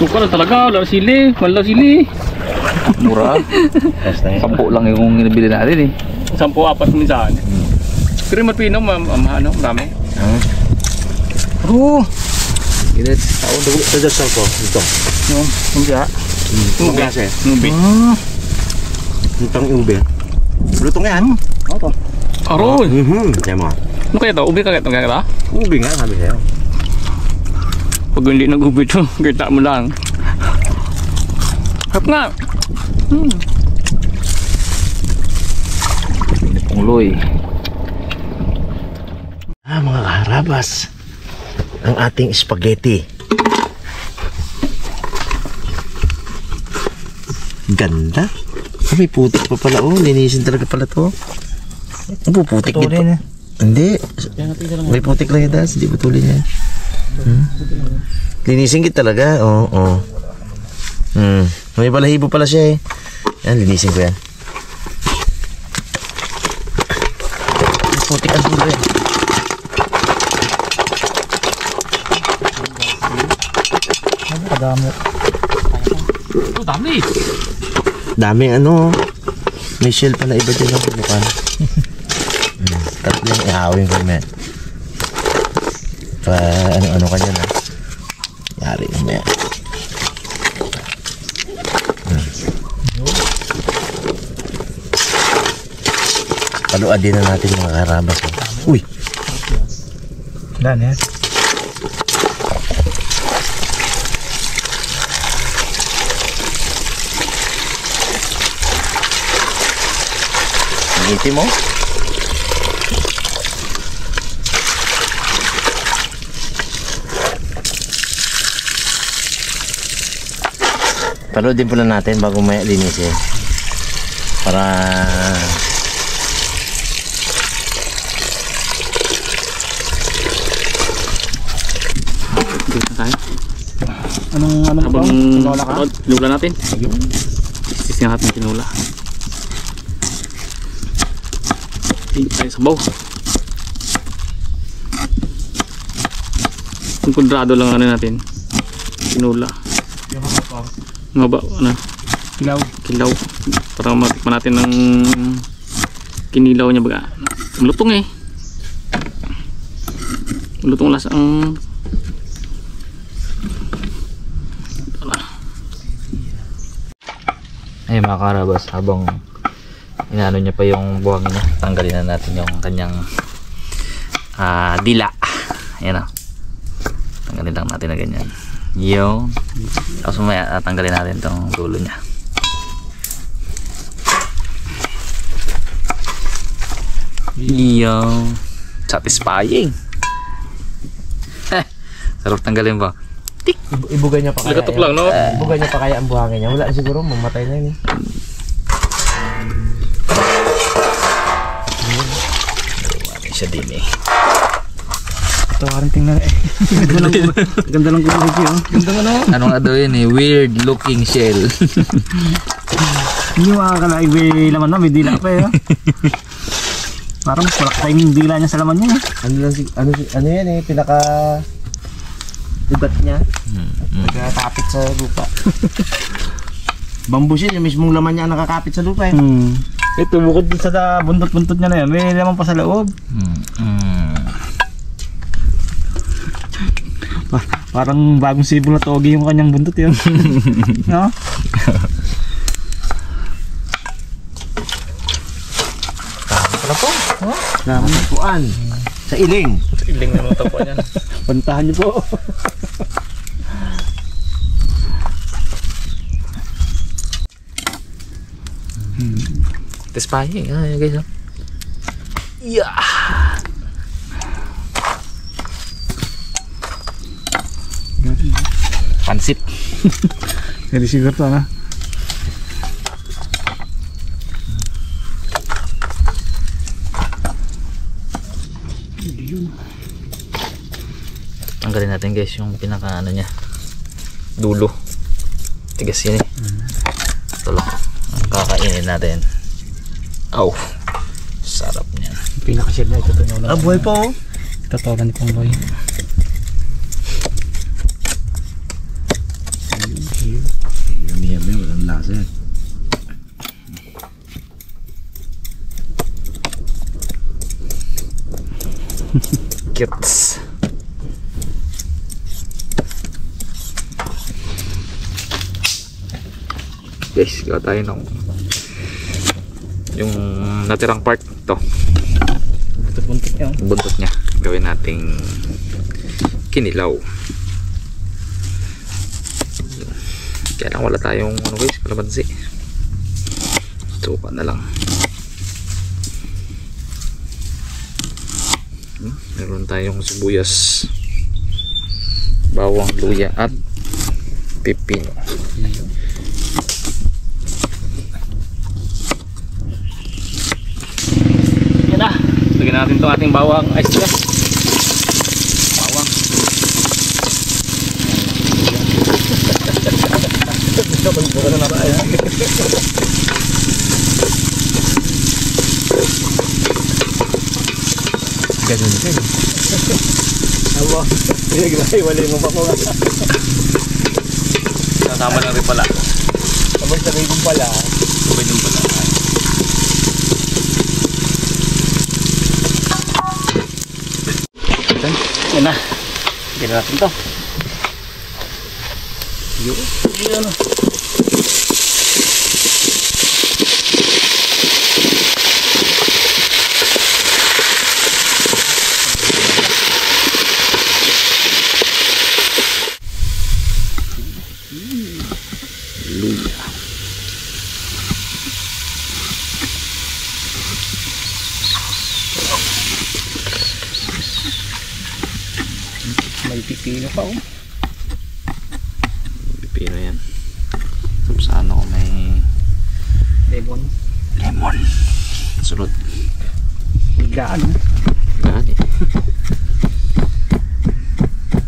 Suka na talaga, wala sili. Wala sili. Mura. 10 lang yung nabili natin eh. 10, 4 minsan. Pero yung matpino, ano, marami. Bro! Init. Ako dugo sa dasal ko. Ito. Yung lumpia. Ito klase. Nubi. Itong ube. Lutong yan. Ano to? Aroy! Kaya mo. Ano kaya to? Ubi ka kaya to? Kaya to? Ube nga, sabi sa'yo. Pag hindi nag-ubi to, kita mo lang. Harap nga! Pungloy. Mga kaharabas. Ang ating spaghetti. Ganda. May putik pa pala. Linisin talaga pala to. Puputik dito. Hindi. May putik lang yun. Hindi putulin niya. Linisin kita talaga. Oo. May balahibo pala siya eh. Yan, linisin ko yan. Putik ang dulo yan. Kadami. Dami. Dami ano. May shell pa na iba dyan ang bulukan. Tatlo yung ihawin ko may. Pa ano ka dyan ha. Yari yung may. Paluad din na natin mga karabas. Uy! Dan ya. Ngiti mo? Paluad din pala natin bago may linisin. Para Anong habang tinula natin? Sising natin tinula. Tayo sabaw. Yung kudrado lang ano natin. Tinula. Nga ba? Ano? Kilaw. Para matikman natin ng kinilaw niya baga. Malutong eh. Malutong lasa ang ay mga karabas, habang inaano niya pa yung buhangin niya, tanggalin na natin yung kanyang dila. Ayan o, tanggalin lang natin na ganyan yung, tapos mamaya tanggalin natin itong dulo niya. Yung satisfying. Sarap tanggalin ba? Tik! Ibugay niya pa kaya. Nagatok lang, no? Ibugay niya pa kaya ang buhangin niya. Wala siguro, mamatay na yun eh. Wala siya din eh. Ito parang tingnan eh. Ganda lang kulay yun. Ganda nga na. Ano nga daw yun eh? Weird looking shell. Hindi makakalaig may laman na, may dila pa eh. Parang mas malaki yung dila niya sa laman niya eh. Ano yan eh? Pinaka ugat niya. Nagkakapit sa lupa. Bamboo shell, yung mismong laman niya nakakapit sa lupa eh. Ito bukod sa buntot-buntot niya na yan, may laman pa sa loob. Parang bagong sibol na togi yung kanyang buntot yun. No? Pala po. Naman sa iling. Sa iling na mga tapuan yan. Pantahan niyo po. Satisfying guys. Yeah. Pansit. Jadi siguro to na. Tanggalin natin guys yung pinaka ano niya, dulo. Tigas yun eh. Ito lang ang kakainin natin. Aw, sarap niyan. Pinaka-shell na ito to. Buhay pa oh. Tatawagan ni Pongboy. Cutes. Guys, gawa tayo ng yung natirang part to. Buntot niya. Buntot niya. Gawin nating kinilaw. Kaya lang wala tayong ano guys, kalamansi. Suka na lang. Meron tayong sibuyas, bawang, luya at pipino. Yan na. Lagyan natin itong ating bawang ice na. Bawang. Ganun din. Aba, pinag-iwalay mo pa ko nga. Kasama na rin pala. Sabay-sabay kong pala. Sabay din pala. Yan na. Gano'n natin to. Yun. Luya. May pipino pa oh. Pipino yan. Tapos ano kung may Lemon. Sunod. Biglaan. Lahat eh.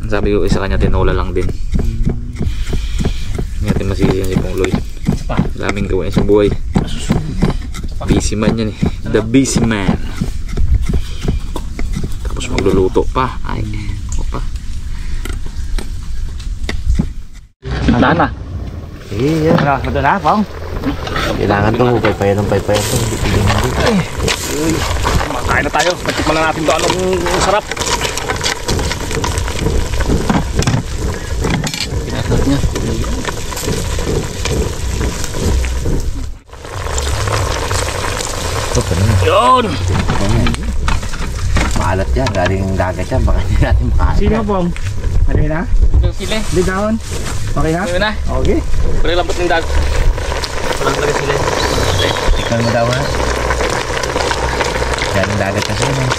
Ang sabi ko isa kanya tinola lang din. Hindi natin masisi yan si Pong Lloyd. Daming gawain sa buhay. Busy man yan eh. The busy man. Tapos magluluto pa. Ay, ako pa. Nandaan na. Iya. Ano, ito na, Pong? Kailangan to, paypayan ng paypayan to. Hindi piling mo. Makain na tayo. Matikman na natin ito. Anong sarap. Pinasat niya. Yun! Maalat yan, galing dagat yan. Baka hindi natin makain. Sino pong? Ano yun na? Sile. Bidahon? Okay na? Ano na? Okay. Pwede lambot ng dag. Walang talaga sila. Tikman mo daw ha. Galing dagat kasi yun.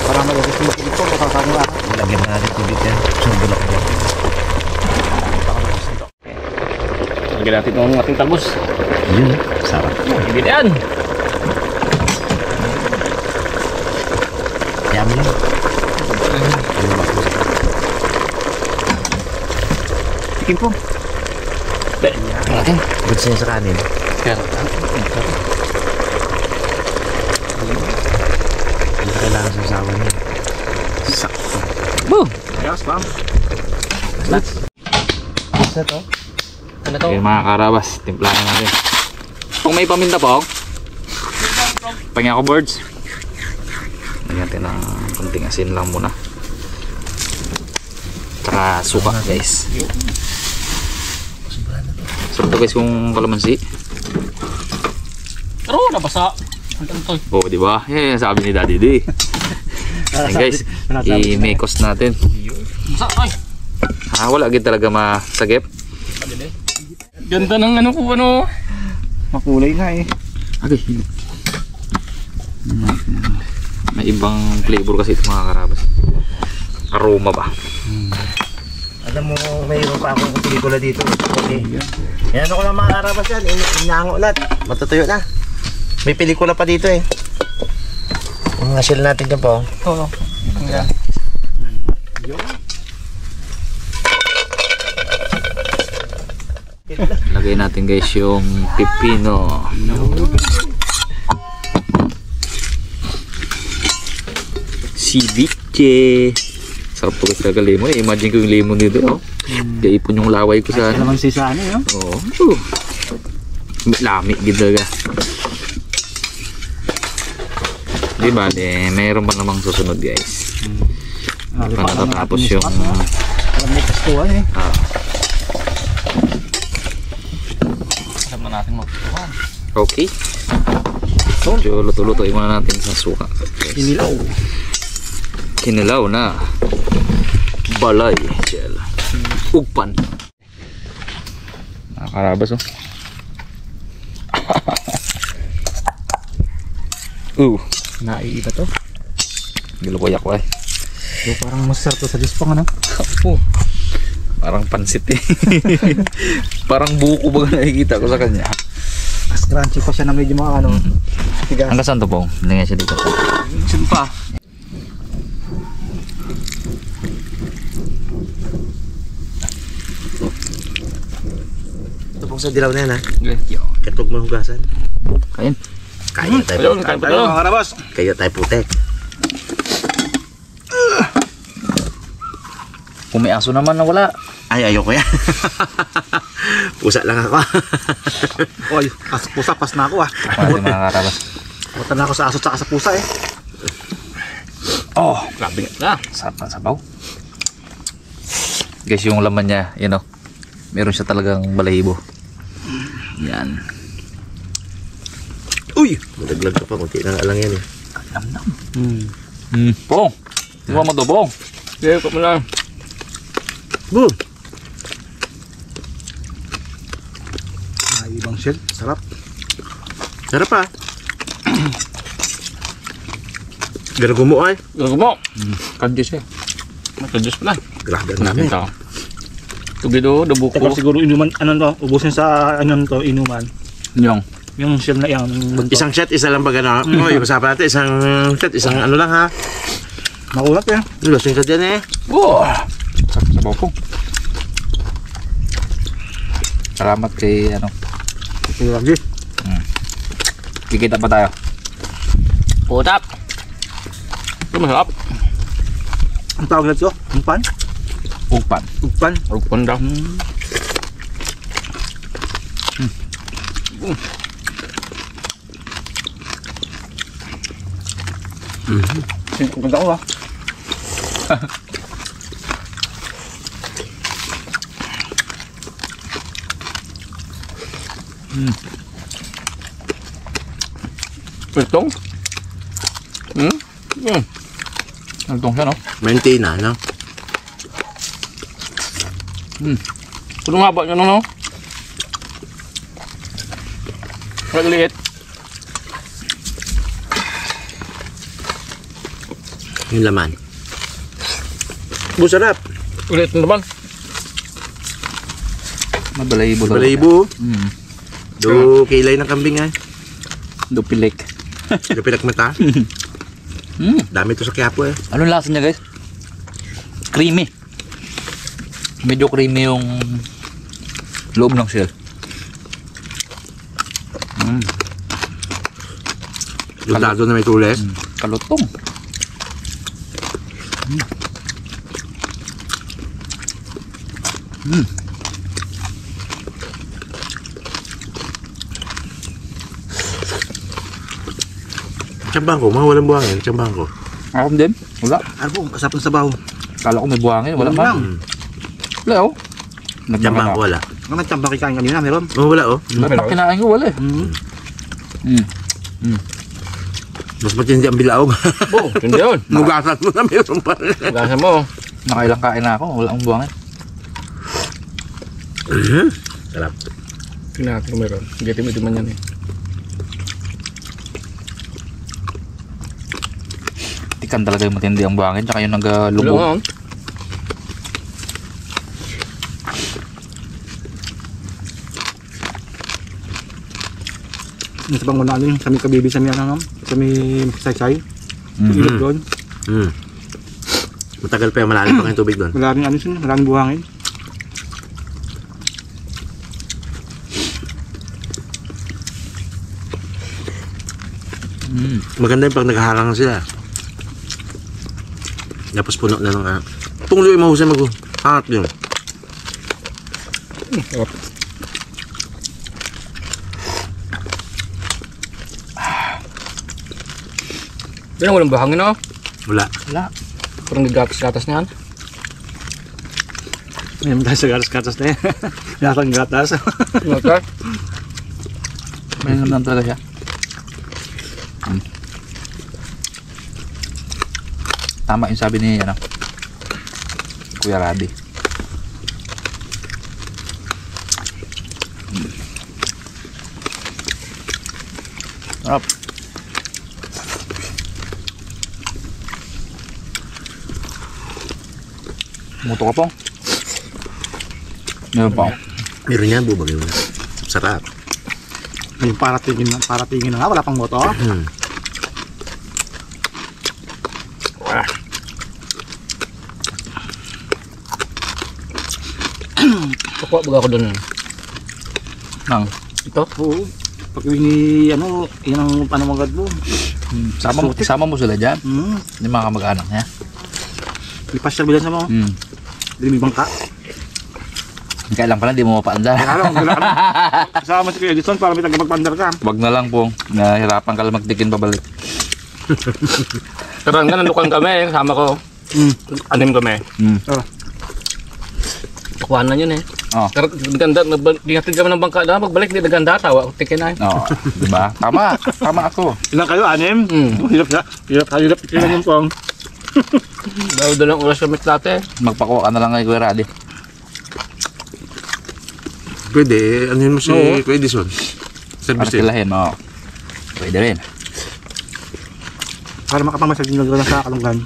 Parang malagay sa ito. Makakano ako. Lagyan na natin tubig yan. Sumbulak mo. Lagyan natin itong ating talbos. Yun, sarap. Hindi na yan. Yummy lang. Tikim po. Okay. Good siya sa kanin. Kaya. Hindi kailangan sa sawa niya. Sakto. Boom! Ayos, Pam. Let's. Isa to? Ano to? Okay mga karabas, timplahan natin. Kung may paminta po, pangin ako birds. Lagyan natin ng konting asin lang muna. Tsaka suka guys. Sarap to guys kung kalamansi. Pero nabasa. Oh, di ba? Eh, sabi ni Daddy D. Ayan guys, i-mekos natin. Basa ay. Wala agad talaga masagip. Ganda ng ano ko ano. Makulay na eh. Okay. May ibang flavor kasi ito mga karabas. Aroma ba? Alam mo, mayroon pa akong pelikula dito. Okay. Yan ako lang mga karabas yan. Inaango lahat. Matutuyo na. May pelikula pa dito eh. Ang shell natin dyan po. Oo. Yeah. Lagay natin guys yung pipino. Ceviche. Sarap to guys talaga lemon. Imagine ko yung lemon dito. Oh. Gaipon yung laway ko sa ano. Naman si Sano yun. Oo. Lami gitu talaga. Di bale, mayroon pa namang susunod guys. Para natatapos yung... Alam mo kastuhan eh. Alam na natin magpuan. Okay. So, luto-lutoy muna natin sa suka. Kinilaw. Kinilaw na. Balay. Gel. Ugpan. Nakakarabas oh. Naiiba to. Gilukoyak ko eh. So, parang masarap to sa dispang ano. Parang pansit eh. Parang buko ba nakikita ko sa kanya. Mas crunchy pa siya na medyo mga ano. Tigas. Hanggang saan to po? Lingay siya dito. Saan pa? Ito pong sa dilaw na yan ha. Okay. Katog mo hugasan. Kain. Kaya tayo. Ayun, kain pa tayo. Mga karabas. Kaya tayo putek. Kung may aso naman na wala. Ay, ayoko yan. Pusa lang ako. Oy, pusa, pas na ako ah. Mga karabas. Buta na ako sa aso at sa pusa eh. Oh, Grabe nga. sarap ng sabaw. Guys, yung laman niya, you know, meron siya talagang balahibo. Yan. Uy! Madaglag ka pa. Kunti lang alang yan eh. Nam-nam. Pong. Di ba mo to, Pong? Okay, ikaw mo lang. Boom! Naibang shell. Sarap. Sarap pa. Gara gumo ay. Gago mo. Kadjus eh. Kadjus pala. Grabe ang namin. Ito. Tugido, dabuko. Teka siguro inuman, ano to, ubusin sa ano to, inuman. Yung shell na yan. Isang shot, isa lang ba gano'n? Yung usapan natin, isang shot, isang ano lang ha. Makulat eh. Lusing ka dyan eh. Oh! Sarap ng sabaw, Pong. Salamat kay, ano, Sige lagi. kikita pa tayo. Putap. Ito masarap. Ang tawag na ito? Umpan? Ugpan. Umpan? Rupon daw. Ang ganda ko ah. Itong. Nagtong siya, no? Maintain no? Kung nga ba nyo no? Nagliit. Yung laman. Sarap. Ulit na naman. Mabalahibo daw. Balahibo. Mm. Do kilay ng kambing ay. Dupilik. Do pinagmata. Dami to sa Quiapo eh. Anong lasa niya, guys? Creamy. Medyo creamy yung loob ng shell. Yung lado na may tules. Kalutong. Tsambang ko, mga walang buhangin. Tsambang ko. Ako din. Wala. Ano po, masarap ng sabaw. Kala ko may buhangin. Wala pa. Wala, oh. Tsambang ko wala. Ano nagtambak kain kanina, meron? Oh, wala oh. Ba't kinain ko? Wala eh. Mas matindi ang bilaog. Oh, hindi yun. Nugasan mo na meron pa rin. Gasa mo. Nakailang kain na ako. Wala akong buhangin. Sarap. Tingnan natin kung meron. Gitim-itiman yan eh. Tikan talaga yung matindi ang buhangin. Tsaka yung nag-lubog. Wala nga. Yung sa bangunan namin, kami kabibi sa miyan, ano? Kami saysay. Ilog doon. Matagal pa yung malalim pa kayong tubig doon. Maraming ano siya, maraming buhangin. Maganda yung pag naghaharang sila. Tapos puno na ng tunglo yung mahusay mag-hangat yun. Yan, walang bahangin oh. Wala. Parang nagatas-gatas na yan. Ngayon tayo sa gatas-gatas na yan. Nasang gatas. Okay. May naman talaga siya. Tama yung sabi ni ano, Kuya Radi. Sarap. Muto ka po. Meron pa. Meron yan, bubagay mo na. Sarap. Yung paratingin na nga, wala pang motor. Kukuha baga ako doon. Nang. Ito? Oo. Pag ini, ano, yan ang panamagad mo. Sama mo sila dyan. Yung mga kamag-anak niya. Lipas sa bilan sa mo. Hindi may bangka. Kailan pala hindi mo mapaandar. Kasama si Kuya Edison para may tagapagpandar ka. Wag na lang pong nahirapan ka lang magtikin pabalik. Pero hanggang nandukan kami, sama ko. 6 kami. Kukuha na yun eh. Oh. Pero ganda, dingatid kami ng bangka na, pagbalik, hindi naganda, tawa, tikin na. Oo, diba? Tama ako. Ilan kayo? 6? Hirap ilan yung pong. Bago doon ang oras kami dati. Magpakuha ka na lang kay Kuya Radi. Pwede, ano yun mo si Kuya Edison? Para Service din. kilahin mo. Pwede rin. Para makapamasal din lang sa kalunggan.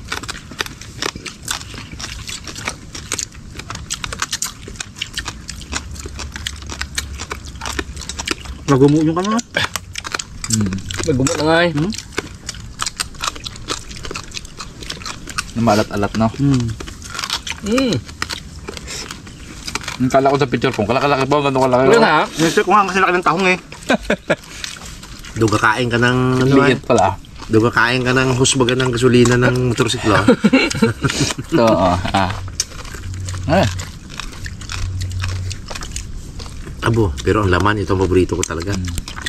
Nagumuyo ka na. Nagumot na nga eh. Namalat-alat, no? Yung kala ko sa picture ko, kalaki po, gano'n kalaki. Wala na. Sinesek ko nga kasi laki ng tahong eh. Doon kakain ka ng, ano Liit pala. doon kakain ka ng husbagan ng gasolina ng motorsiklo. Ito, Abo, pero ang laman, ito ang paborito ko talaga.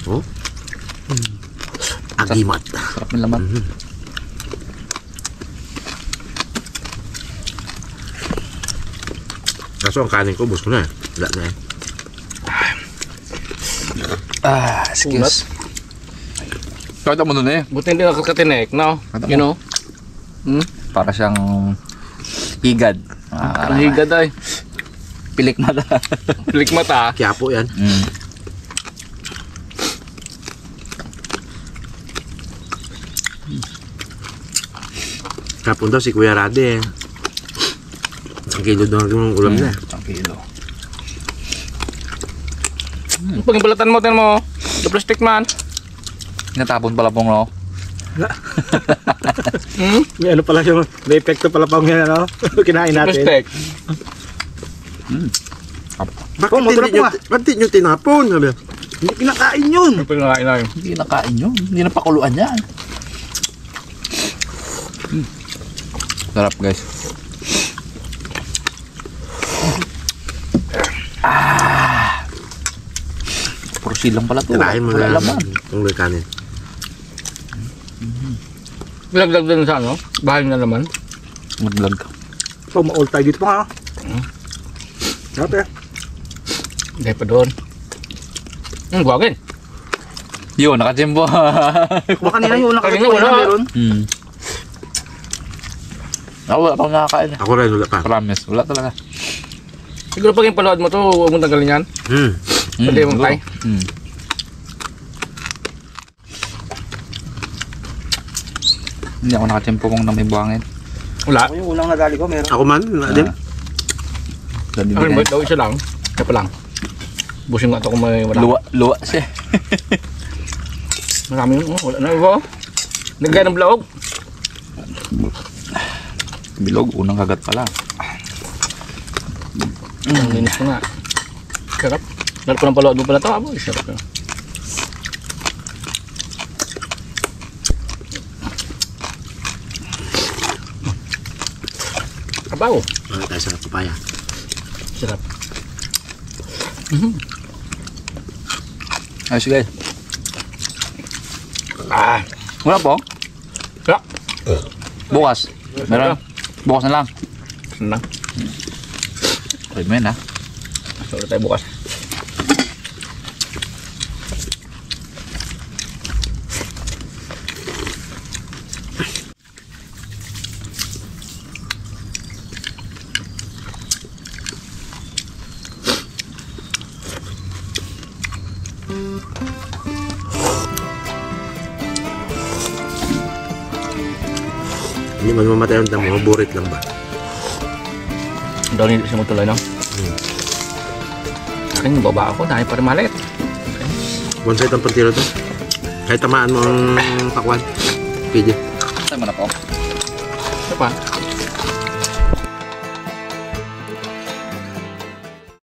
Oh? Agimat. Sarap yung laman. Kaso ang kanin ko, bus ko na eh. Wala na eh. Excuse. Kaya mo nun eh. Buti hindi nakakatinik, no? Kata mo. You know? Para siyang higad. Ang higad ay. Pilik mata. Pilik mata. Quiapo yan. Kapon daw si Kuya Rade eh. 1 kilo daw ang ulam na. 1 kilo. Pag balatan mo, tinan mo. The plastic man. Natapon pala pong no. May ano pala yung, may epekto pala pang yan, ano? Kinain natin. Plastic. Bakit hindi nyo tinapon? Sabi? Hindi kinakain yun. Ano pa yung nakain na yun? Hindi nakain yun. Hindi na pakuluan yan. Sarap guys. Puro silang pala ito. Tirahin mo Wala na laman. itong kanin. Bilagdag din sa ano? Bahay na naman. Mag-vlog ka. So, ma-all tayo dito pa nga. Sarap eh. Hindi pa doon. Buwagin. Yun, nakachimbo. Baka kanina yung unang Kanina, kakita wala. na meron. Ako wala pang nakakain. Ako rin, wala pa. Promise. Wala talaga. Siguro pag yung palood mo to, huwag mong tanggalin yan. Pwede mong tay. Hindi ako nakachimpo kung na may buhangin. Wala. Ako yung unang nadali ko, meron. Ako man, din. Sabi Ano mo ba? Daw isa lang. Kaya pa lang. Busing nga ito kung may wala. luwa siya. Marami yun. Wala na iba. Nagaya ng blaog. Bilog, unang kagat pala. Ang linis ko nga. Sarap. Lalo ko ng palood mo pala ito. Abo, sarap yun. Kabaw. Wala tayo sa papaya. Sarap. Ayos guys. Ah. Wala po. Bukas. Meron. Bukas na lang. Ano? Pwede mo yan ha. So, ulit tayo bukas. Hindi man mamatay ang damo, burit lang ba? Daw hindi siya magtuloy, no? Akin yung baba ako, dahil pa rin maliit. One side ang pantiro to. Kahit tamaan mo ang pakwan. PJ. Saan mo na po? Ano pa?